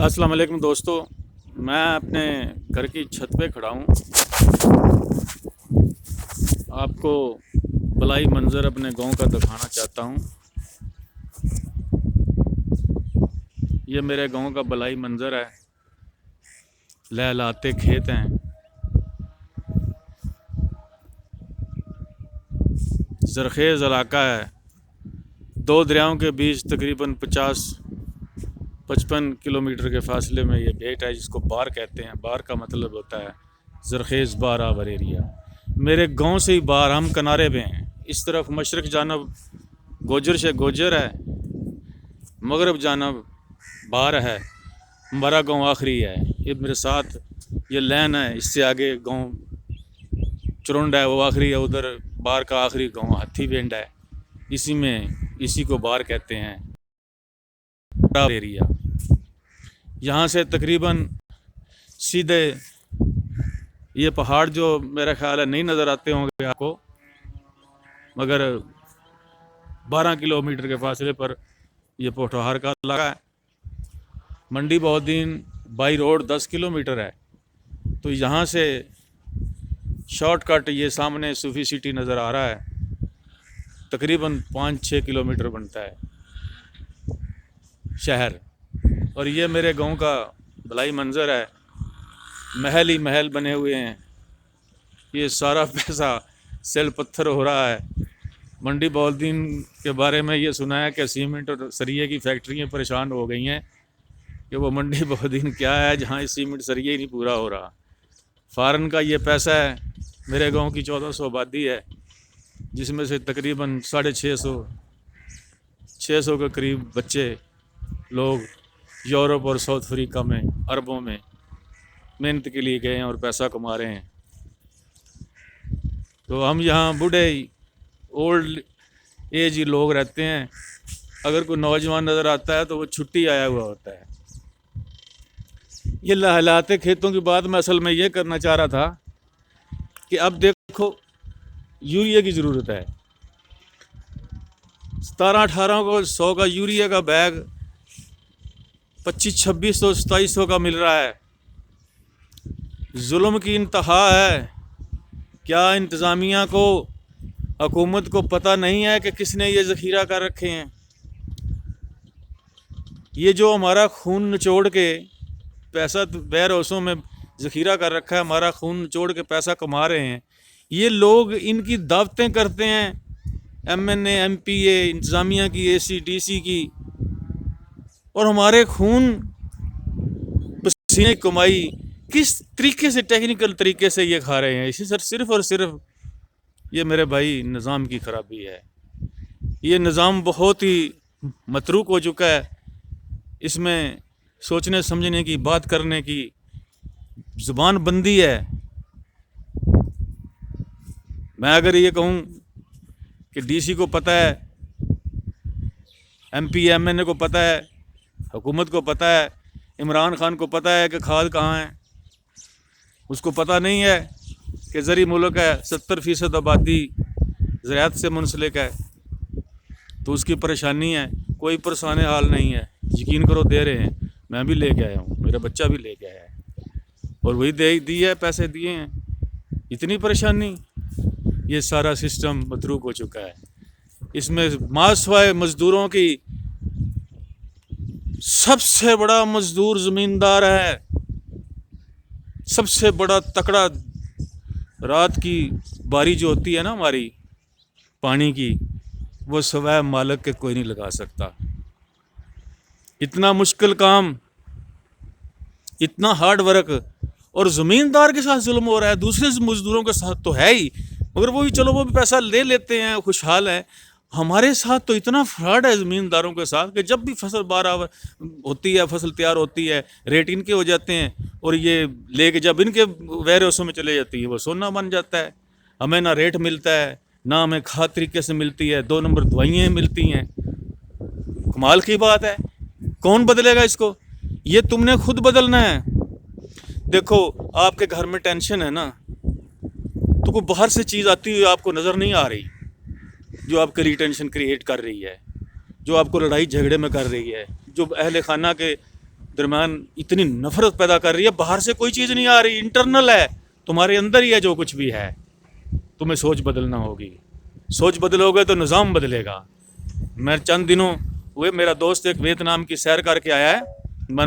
السلام علیکم دوستو، میں اپنے گھر کی چھت پہ کھڑا ہوں۔ آپ کو بلائی منظر اپنے گاؤں کا دکھانا چاہتا ہوں۔ یہ میرے گاؤں کا بلائی منظر ہے، لہلاتے کھیت ہیں، زرخیز علاقہ ہے۔ دو دریاؤں کے بیچ تقریباً 50-55 کلومیٹر کے فاصلے میں یہ گیٹ ہے، جس کو بار کہتے ہیں۔ بار کا مطلب ہوتا ہے زرخیز بار آور ایریا۔ میرے گاؤں سے ہی بار، ہم کنارے پہ ہیں۔ اس طرف مشرق جانب گوجر سے گوجر ہے، مغرب جانب بار ہے، ہمارا گاؤں آخری ہے۔ یہ میرے ساتھ یہ لین ہے، اس سے آگے گاؤں چرنڈ ہے، وہ آخری ہے۔ ادھر بار کا آخری گاؤں ہتھی وینڈ ہے، اسی کو بار کہتے ہیں ایریا۔ یہاں سے تقریباً سیدھے یہ پہاڑ جو میرا خیال ہے نہیں نظر آتے ہوں گے آپ کو، مگر 12 کلومیٹر کے فاصلے پر یہ پوٹھوہار کا علاقہ ہے۔ منڈی بہودین بائی روڈ 10 کلومیٹر ہے، تو یہاں سے شارٹ کٹ یہ سامنے صوفی سٹی نظر آ رہا ہے، تقریباً 5-6 کلومیٹر بنتا ہے شہر۔ اور یہ میرے گاؤں کا بلائی منظر ہے، محل ہی محل بنے ہوئے ہیں۔ یہ سارا پیسہ سیل پتھر ہو رہا ہے۔ منڈی بہودین کے بارے میں یہ سنا ہے کہ سیمنٹ اور سریے کی فیکٹریاں پریشان ہو گئی ہیں کہ وہ منڈی بہودین کیا ہے جہاں سیمنٹ سریے ہی نہیں پورا ہو رہا۔ فارن کا یہ پیسہ ہے۔ میرے گاؤں کی 1400 آبادی ہے، جس میں سے تقریباً 650 کے قریب بچے لوگ یورپ اور ساؤتھ افریقہ میں عربوں میں محنت کے لیے گئے ہیں اور پیسہ کما رہے ہیں۔ تو ہم یہاں بوڑھے اولڈ ایج لوگ رہتے ہیں۔ اگر کوئی نوجوان نظر آتا ہے تو وہ چھٹی آیا ہوا ہوتا ہے۔ یہ لہلاتے کھیتوں کی بات میں اصل میں یہ کرنا چاہ رہا تھا کہ اب دیکھو یوریا کی ضرورت ہے۔ 17-18 کو 100 کا یوریا کا بیگ 2500-2600 2700 کا مل رہا ہے۔ ظلم کی انتہا ہے۔ کیا انتظامیہ کو، حکومت کو پتہ نہیں ہے کہ کس نے یہ ذخیرہ کر رکھے ہیں؟ یہ جو ہمارا خون نچوڑ کے پیسہ ویئر ہاؤسوں میں ذخیرہ کر رکھا ہے، ہمارا خون نچوڑ کے پیسہ کما رہے ہیں، یہ لوگ ان کی دعوتیں کرتے ہیں، ایم این اے، ایم پی اے، انتظامیہ کی، اے سی ڈی سی کی، اور ہمارے خون پسینے کمائی کس طریقے سے، ٹیکنیکل طریقے سے یہ کھا رہے ہیں۔ اسی صرف اور صرف یہ میرے بھائی نظام کی خرابی ہے۔ یہ نظام بہت ہی متروک ہو چکا ہے۔ اس میں سوچنے سمجھنے کی، بات کرنے کی زبان بندی ہے۔ میں اگر یہ کہوں کہ ڈی سی کو پتہ ہے، ایم پی ایم این اے کو پتہ ہے، حکومت کو پتہ ہے، عمران خان کو پتہ ہے کہ کھاد کہاں ہے، اس کو پتہ نہیں ہے کہ زرعی ملک ہے، 70% آبادی زراعت سے منسلک ہے، تو اس کی پریشانی ہے۔ کوئی پرسان حال نہیں ہے، یقین کرو دے رہے ہیں۔ میں بھی لے کے آیا ہوں، میرا بچہ بھی لے کے آیا ہے، اور وہی دی ہے، پیسے دیے ہیں۔ اتنی پریشانی، یہ سارا سسٹم متروک ہو چکا ہے۔ اس میں ماسوائے مزدوروں کی سب سے بڑا مزدور زمیندار ہے، سب سے بڑا تکڑا۔ رات کی باری جو ہوتی ہے نا ہماری پانی کی، وہ سوائے مالک کے کوئی نہیں لگا سکتا۔ اتنا مشکل کام، اتنا ہارڈ ورک، اور زمیندار کے ساتھ ظلم ہو رہا ہے، دوسرے مزدوروں کے ساتھ تو ہے ہی، مگر وہ بھی پیسہ لے لیتے ہیں، خوشحال ہیں۔ ہمارے ساتھ تو اتنا فراڈ ہے زمینداروں کے ساتھ کہ جب بھی فصل بارہ ہوتی ہے، فصل تیار ہوتی ہے، ریٹ ان کے ہو جاتے ہیں، اور یہ لے کے جب ان کے ویئر ہاؤسوں میں چلے جاتی ہے، وہ سونا بن جاتا ہے۔ ہمیں نہ ریٹ ملتا ہے، نہ ہمیں کھاد طریقے سے ملتی ہے، 2 نمبر دوائیاں ملتی ہیں۔ کمال کی بات ہے۔ کون بدلے گا اس کو؟ یہ تم نے خود بدلنا ہے۔ دیکھو آپ کے گھر میں ٹینشن ہے نا، تو کوئی باہر سے چیز آتی ہوئی آپ کو نظر نہیں آ رہی، جو آپ کے لیے ٹینشن کریٹ کر رہی ہے، جو آپ کو لڑائی جھگڑے میں کر رہی ہے، جو اہل خانہ کے درمیان اتنی نفرت پیدا کر رہی ہے. باہر سے کوئی چیز نہیں آ رہی, انٹرنل ہے, تمہارے اندر ہی ہے جو کچھ بھی ہے. تمہیں سوچ بدلنا ہوگی, سوچ بدلو گے تو نظام بدلے گا. میں چند دنوں ہوئے, میرا دوست ایک ویتنام کی سیر کر کے آیا ہے, میں